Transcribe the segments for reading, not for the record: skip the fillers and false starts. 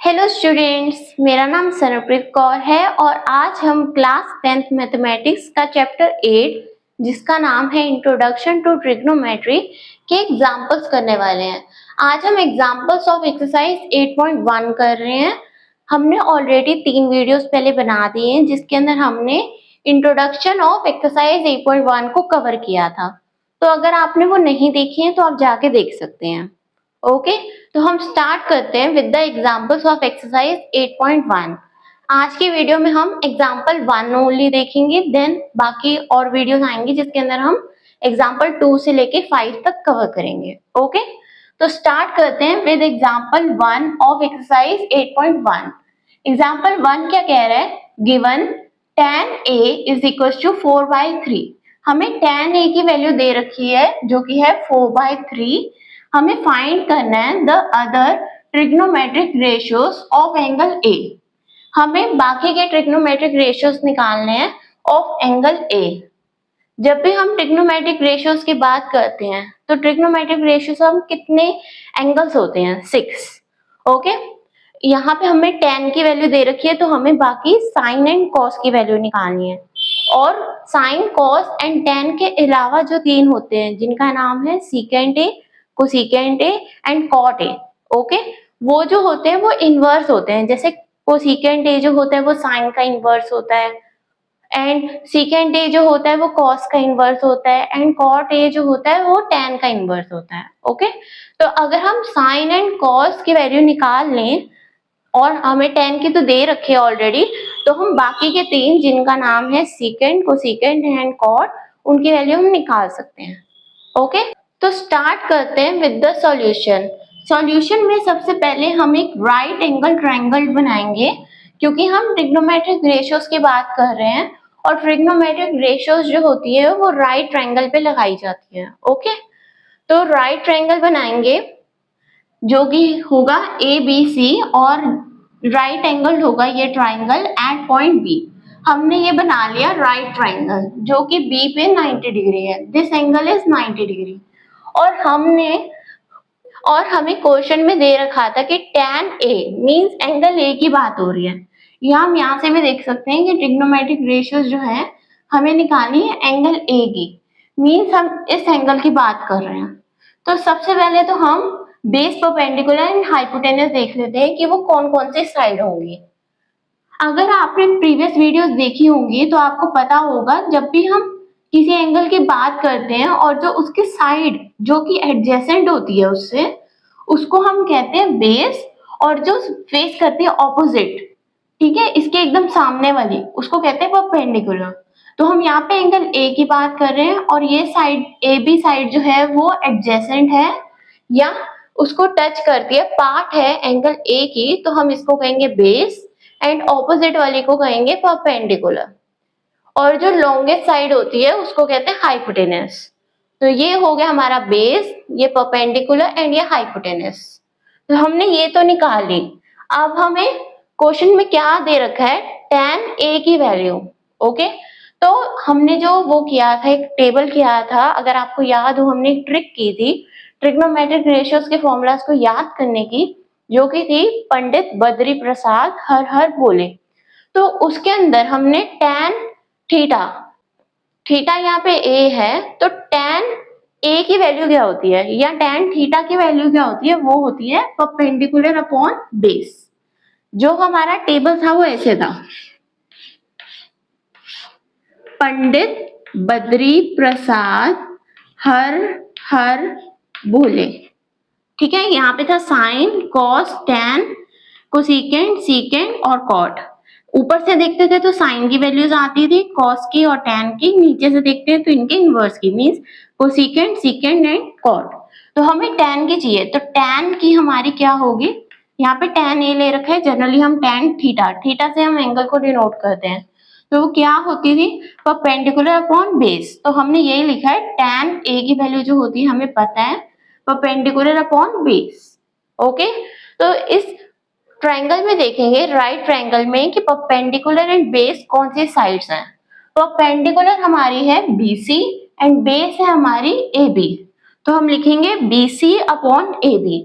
Hello students, मेरा नाम सरप्रीत कौर है और आज हम क्लास 10th मैथमेटिक्स का चैप्टर 8 जिसका नाम है इंट्रोडक्शन टू ट्रिग्नोमेट्री के एग्जांपल्स करने वाले हैं। आज हम एग्जांपल्स ऑफ एक्सरसाइज 8.1 कर रहे हैं। हमने ऑलरेडी 3 वीडियोस पहले बना दिए हैं जिसके अंदर हमने इंट्रोडक्शन ऑफ एक्सरसाइज 8.1 को कवर किया था। तो अगर आपने वो नहीं देखी है तो आप जाके देख सकते हैं। ओके, तो हम स्टार्ट करते हैं with the examples of exercise 8.1। आज की वीडियो में हम एग्जांपल 1 ओनली देखेंगे, देन बाकी और वीडियोस आएंगी जिसके अंदर हम एग्जांपल 2 से लेके 5 तक कवर करेंगे। ओके, तो स्टार्ट करते हैं with example 1 of exercise 8.1। Example 1 क्या कह रहा है? Given tan a is equal to 4/3। हमें tan a की वैल्यू दे रखी है जो कि है 4/3। हमें फाइंड करना है the other trigonometric ratios of angle A. हमें बाकी के ट्रिग्नोमेट्रिक रेशियोज निकालने हैं ऑफ एंगल ए। जब भी हम ट्रिग्नोमेट्रिक रेशियोज की बात करते हैं तो ट्रिग्नोमेट्रिक रेशियोज हम कितने एंगल्स होते हैं? 6। ओके, यहाँ पे हमें tan की वैल्यू दे रखी है तो हमें बाकी sin एंड cos की वैल्यू निकालनी है। और sin, cos एंड tan के अलावा जो 3 होते हैं जिनका नाम है secant a, cosecant a and cot a. Okay, वो जो होते हैं वो इनवर्स होते हैं। जैसे कोसिकेंट ए जो होता है वो साइन का इनवर्स होता है, एंड सीकेंट ए जो होता है वो कॉस का इनवर्स होता है, एंड कॉट ए जो होता है वो टैन का इनवर्स होता है। ओके, तो अगर हम साइन एंड कॉस की वैल्यू निकाल लें और हमें टैन की तो दे रखे है ऑलरेडी, तो हम बाकी के 3 जिनका नाम है सीकेंट, कोसिकेंट एंड कॉट, उनकी वैल्यू हम निकाल सकते हैं। ओके, तो स्टार्ट करते हैं विद द सॉल्यूशन। सॉल्यूशन में सबसे पहले हम एक राइट एंगल ट्रायंगल बनाएंगे क्योंकि हम ट्रिग्नोमेट्रिक रेशियोज की बात कर रहे हैं और ट्रिग्नोमेट्रिक रेशियोज जो होती है वो राइट ट्रायंगल पे लगाई जाती है। ओके, तो राइट ट्रायंगल बनाएंगे जो कि होगा ABC और राइट एंगल होगा ये ट्रायंगल एट पॉइंट B। हमने ये बना लिया राइट ट्रायंगल जो कि B पे 90 डिग्री है। This angle is 90 degree. और हमें क्वेश्चन में दे रखा था कि tan A means angle A की बात हो रही है। हम यहाँ से भी देख सकते हैं कि ट्रिग्नोमेट्रिक रेशियोज जो है हमें निकालनी है एंगल A की, मींस हम इस एंगल की बात कर रहे हैं। तो सबसे पहले तो हम बेस, परपेंडिकुलर एंड हाइपोटेनस देख लेते हैं कि वो कौन कौन से साइड होंगी। अगर आपने प्रीवियस वीडियोस देखी होंगी तो आपको पता होगा जब भी हम किसी एंगल की बात करते हैं और जो उसकी साइड जो कि एडजेसेंट होती है उससे, उसको हम कहते हैं बेस, और जो फेस करती है ऑपोजिट, ठीक है, इसके एकदम सामने वाली, उसको कहते हैं परपेंडिकुलर। तो हम यहाँ पे एंगल ए की बात कर रहे हैं और ये साइड ए बी साइड जो है वो एडजेसेंट है या उसको टच करती है, पार्ट है एंगल ए की, तो हम इसको कहेंगे बेस एंड ऑपोजिट वाली को कहेंगे परपेंडिकुलर। और जो लॉन्गेस्ट साइड होती है उसको कहते हैं हाइपोटेनस। तो ये हो गया हमारा बेस, ये परपेंडिकुलर एंड ये हाइपोटेनस। तो हमने ये तो निकाल ली। अब हमें क्वेश्चन में क्या दे रखा है? tan A की वैल्यू। ओके, तो हमने जो वो किया था, एक टेबल किया था, अगर आपको याद हो हमने एक ट्रिक की थी ट्रिग्नोमेट्रिक रेशियोज के फॉर्मूलाज को याद करने की, जो कि थी पंडित बद्री प्रसाद हर हर बोले। तो उसके अंदर हमने tan थीटा यहाँ पे A है, तो tan A की वैल्यू क्या होती है या tan थीटा की वैल्यू क्या होती है? वो होती है परपेंडिकुलर अपॉन बेस। जो हमारा टेबल था वो ऐसे था, पंडित बद्री प्रसाद हर हर बोले, ठीक है। यहाँ पे था sine, cos, tan, cosecant, secant और कॉट। ऊपर से देखते थे तो साइन की वैल्यूज आती थी, कॉस की और टैन की। नीचे से देखते हैं तो इनके इनवर्स की, means cosecant, secant and cot. तो हमें टैन की चाहिए, तो टैन की हमारी क्या होगी? यहाँ पे tan A ले रखा है, जनरली हम tan थीटा से हम एंगल को डिनोट करते हैं, तो वो क्या होती थी? Perpendicular upon base. तो हमने यही लिखा है tan A की वैल्यू जो होती है हमें पता है परपेंडिकुलर अपॉन बेस। ओके, तो इस ट्रायंगल में देखेंगे राइट ट्रायंगल में कि परपेंडिकुलर एंड बेस कौन सी साइड्स हैं। परपेंडिकुलर हमारी है BC एंड बेस है हमारी AB। तो हम लिखेंगे BC अपॉन AB।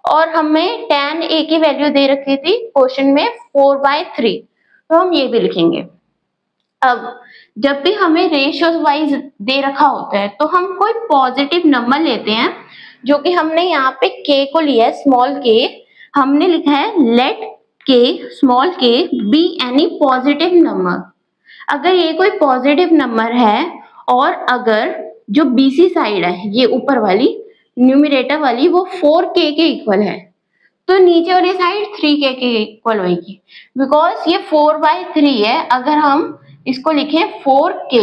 और हमें tan a की वैल्यू दे रखी थी क्वेश्चन में 4/3, तो हम ये भी लिखेंगे। अब जब भी हमें रेशियोज वाइज दे रखा होता है तो हम कोई पॉजिटिव नंबर लेते हैं, जो कि हमने यहाँ पे k को लिया है, स्मॉल k। हमने लिखा है let k, small k be any positive number. अगर ये कोई पॉजिटिव नंबर है और अगर जो BC साइड है, ये ऊपर वाली न्यूमरेटर वाली, वो 4k के इक्वल है, तो नीचे वाली साइड 3k के इक्वल होगी। बिकॉज ये 4/3 है, अगर हम इसको लिखें 4k,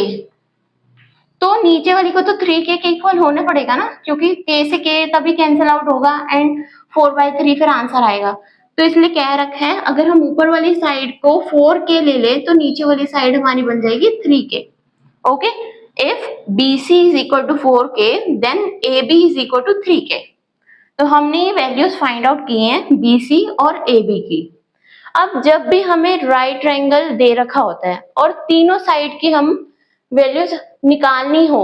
तो नीचे वाली को तो 3k के इक्वल होना पड़ेगा ना, क्योंकि k से k तभी कैंसिल आउट होगा एंड 4/3 फिर आंसर आएगा। तो इसलिए कह रखा है अगर हम ऊपर वाली साइड को 4k ले लें तो नीचे वाली साइड हमारी बन जाएगी 3k। Okay, if BC is equal to 4k then AB is equal to 3k। तो हमने ये वैल्यूज फाइंड आउट किए हैं BC और AB की। अब जब भी हमें राइट ट्रायंगल दे रखा होता है और तीनों साइड की हम वैल्यूज निकालनी हो,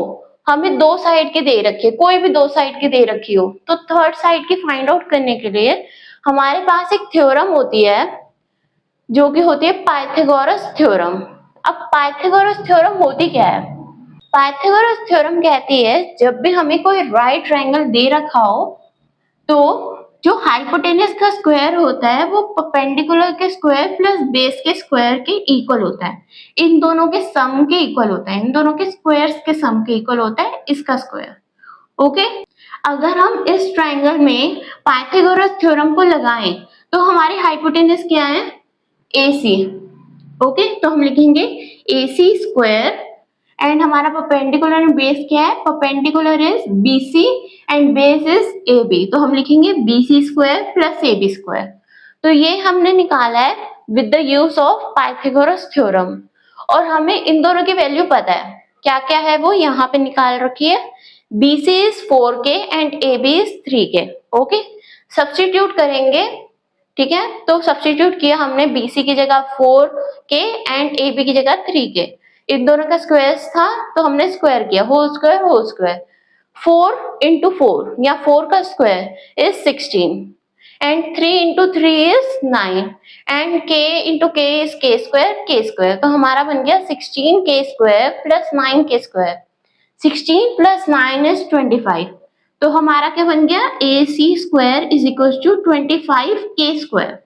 हमें दो साइड की दे रखी है, कोई भी दो साइड की दे रखी हो, तो थर्ड साइड की फाइंड आउट करने के लिए हमारे पास एक थ्योरम होती है जो कि होती है पाइथागोरस थ्योरम। अब पाइथागोरस थ्योरम होती क्या है? पाइथागोरस थ्योरम कहती है जब भी हमें कोई राइट ट्रायंगल दे रखा हो तो जो हाइपोटेनस का स्क्वायर होता है वो परपेंडिकुलर के स्क्वायर प्लस बेस के स्क्वायर के इक्वल होता है, इन दोनों के सम के इक्वल होता है, इन दोनों के स्क्वायर्स के सम के इक्वल होता है इसका स्क्वायर। ओके, अगर हम इस ट्रायंगल में पाइथागोरस थ्योरम को लगाएं तो हमारी हाइपोटेनस क्या है? AC। ओके, तो हम लिखेंगे AC स्क्वायर एंड हमारा परपेंडिकुलर एंड बेस क्या है? Perpendicular is BC and base is AB, तो हम लिखेंगे BC square plus AB square. तो ये हमने निकाला है with the use of Pythagoras theorem, और हमें इन दोनों की वैल्यू पता है। क्या क्या है वो यहाँ पे निकाल रखी है। BC is 4k and AB is 3k। Okay, substitute करेंगे, ठीक है, तो सब्स्टिट्यूट किया हमने, BC की जगह 4k एंड AB की जगह 3k। इन दोनों का स्क्वायर था तो हमने स्क्वायर किया, होल स्क्वायर। 4 into 4 या 4 का square is 16 and 3 into 3 is 9 and k into k is k square. तो हमारा बन गया 16k square plus 9k square. 16 प्लस 9 इज 25, तो हमारा क्या बन गया? AC square is equal to 25k square.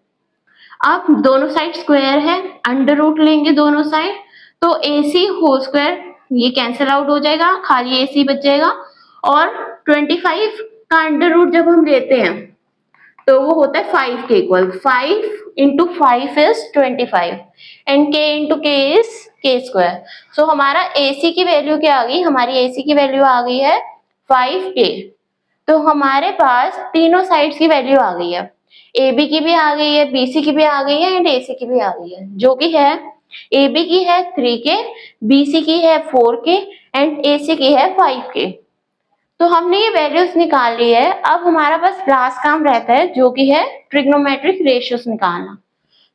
अब दोनों साइड स्क्वायर है, अंडर रूट लेंगे दोनों साइड, तो AC होल स्क्वायर ये कैंसिल आउट हो जाएगा, खाली AC बच जाएगा, और 25 का अंडर रूट जब हम लेते हैं तो वो होता है 5 के equal. 5 into 5 is 25 and k into k is k square. So हमारा AC की वैल्यू क्या आ गई? हमारी AC की वैल्यू आ गई है 5k। तो हमारे पास तीनों साइड्स की वैल्यू आ गई है, AB की भी आ गई है, BC की भी आ गई है एंड AC की भी आ गई है, जो कि है AB की है 3k, BC की है 4k एंड AC की है 5k। तो हमने ये वैल्यूज निकाल ली है। अब हमारा बस लास्ट काम रहता है जो कि है ट्रिग्नोमेट्रिक रेशियोज निकालना।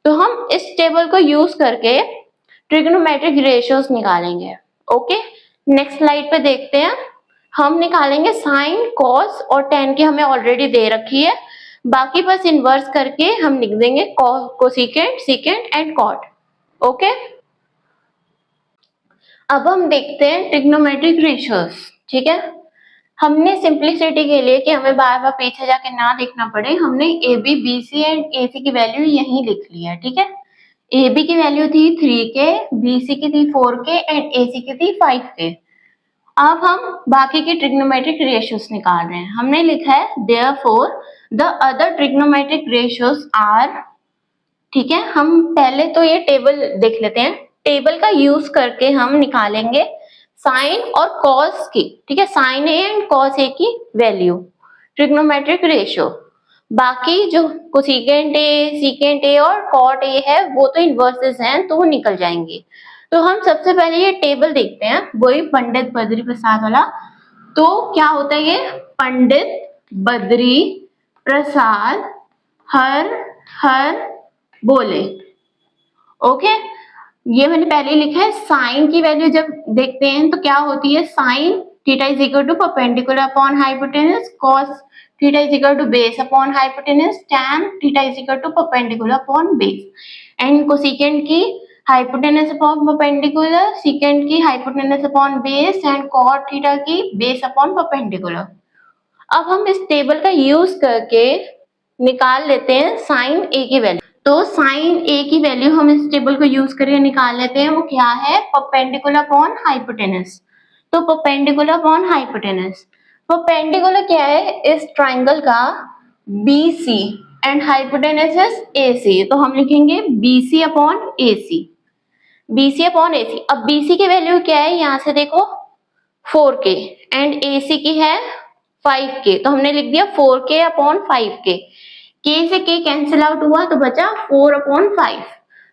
तो हम इस टेबल को यूज करके ट्रिग्नोमेट्रिक रेशियोज निकालेंगे। ओके, नेक्स्ट स्लाइड पे देखते हैं। हम निकालेंगे साइन, कॉस और tan की हमें ऑलरेडी दे रखी है, बाकी बस इनवर्स करके हम लिख देंगे cosecant, secant and cot. Okay, अब हम देखते हैं ट्रिग्नोमेट्रिक रेशियोज। ठीक है, हमने सिंप्लिसिटी के लिए कि हमें बार बार पीछे जाके ना देखना पड़े, हमने AB, BC एंड AC की वैल्यू यहीं लिख ली है। ठीक है, AB की वैल्यू थी 3k, BC की थी 4k एंड AC की थी 5k। अब हम बाकी के ट्रिग्नोमेट्रिक रेशियोज निकाल रहे हैं। हमने लिखा है therefore the other trigonometric ratios are. ठीक है, हम पहले तो ये टेबल देख लेते हैं। टेबल का यूज करके हम निकालेंगे साइन और कॉस की, ठीक है, sign A and cos A की वैल्यू, ट्रिग्नोमेट्रिक रेशियो। बाकी जो कोसेकेंट ए, सीकेंट ए और कॉट ए है वो तो इनवर्सेस हैं तो वो निकल जाएंगे। तो हम सबसे पहले ये टेबल देखते हैं, वही पंडित बद्री प्रसाद वाला। तो क्या होता है ये? पंडित बद्री प्रसाद हर हर बोले। ओके, ये मैंने पहले लिखा है। साइन की वैल्यू जब देखते हैं तो क्या होती है? Sine theta is equal to perpendicular upon hypotenuse, cos theta is equal to base upon hypotenuse, tan theta is equal to perpendicular upon base, and cosecant की हाइपोटेनस अपॉन परपेंडिकुलर, सेकेंड की hypotenuse upon base, and cot theta की base upon perpendicular. अब हम इस table का use करके निकाल लेते हैं साइन ए की वैल्यू। तो साइन ए की वैल्यू हम इस टेबल को यूज करके निकाल लेते हैं, वो क्या है, परपेंडिकुलर अपॉन हाइपोटेनस। तो परपेंडिकुलर अपॉन हाइपोटेनस, परपेंडिकुलर क्या है, इस ट्राइंगल का BC and hypotenuse is AC, तो हम लिखेंगे BC upon AC, BC upon AC। अब BC की वैल्यू क्या है, यहाँ से देखो 4K, एंड AC की है 5K, तो हमने लिख दिया 4K अपॉन 5K। K से K कैंसिल आउट हुआ तो बचा 4 अपॉन 5।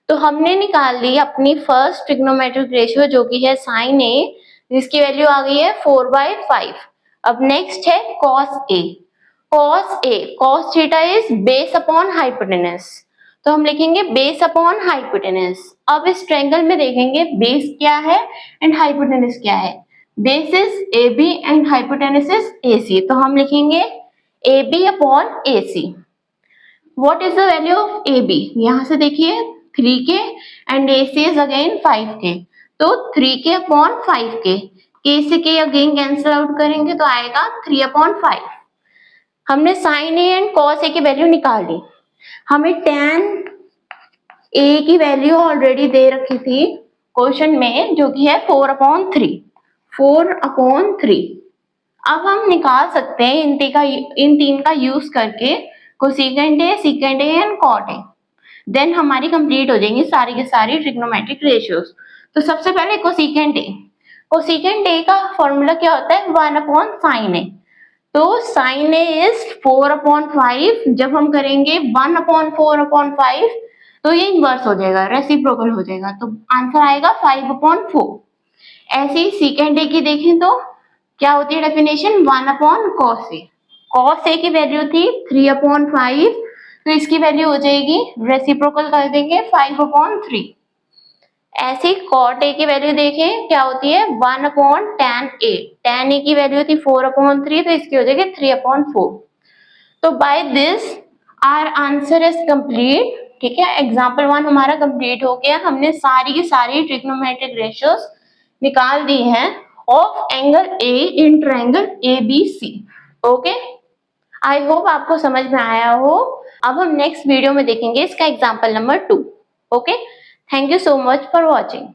तो हमने निकाल ली अपनी फर्स्ट ट्रिग्नोमेट्रिक रेशियो जो कि है साइन A, जिसकी वैल्यू आ गई है 4/5। अब नेक्स्ट है cos A, cos theta is base upon hypotenuse, तो हम लिखेंगे बेस अपॉन हाइपोटेनस। अब इस ट्रायंगल में देखेंगे बेस क्या है एंड हाइपोटेनस क्या है। Base is AB and hypotenuse is AC, तो हम लिखेंगे AB upon AC। What is the value of AB, यहाँ से देखिए 3K and AC is again 5K, तो 3K अपॉन 5K, K से K अगेन कैंसिल आउट करेंगे तो आएगा 3 अपॉन 5। हमने sine A and cos A की वैल्यू निकाल ली। हमें tan A की वैल्यू ऑलरेडी दे रखी थी क्वेश्चन में, जो कि है 4/3, 4/3। अब हम निकाल सकते हैं इन तीन का यूज करके cosecant A, secant A and cot A। Then हमारी कंप्लीट हो जाएंगी सारी की सारी ट्रिग्नोमेट्रिक रेशियोज। तो सबसे पहले कोसेकेंट A, कोसेकेंट A का फॉर्मूला क्या होता है, 1/sin A। तो sin A इज 4/5, जब हम करेंगे 1/4/5 तो ये इनवर्स हो जाएगा, रेसिप्रोकल हो जाएगा, तो आंसर आएगा 5/4। ऐसे ही सेकेंड A की देखें तो क्या होती है definition, 1/cos A। cos A की वैल्यू थी 3/5, तो इसकी वैल्यू हो जाएगी, रेसिप्रोकल कर देंगे 5/3। ऐसे ही cot A की वैल्यू देखें क्या होती है, 1/tan A, tan A की वैल्यू थी 4/3, तो इसकी हो जाएगी 3/4। तो by this our answer is complete. ठीक है, एग्जाम्पल 1 हमारा कंप्लीट हो गया। हमने सारी की सारी ट्रिग्नोमेट्रिक रेशियोज निकाल दी हैं of angle A in triangle ABC। Okay, I hope आपको समझ में आया हो। अब हम नेक्स्ट वीडियो में देखेंगे इसका example number 2। Okay, thank you so much for watching.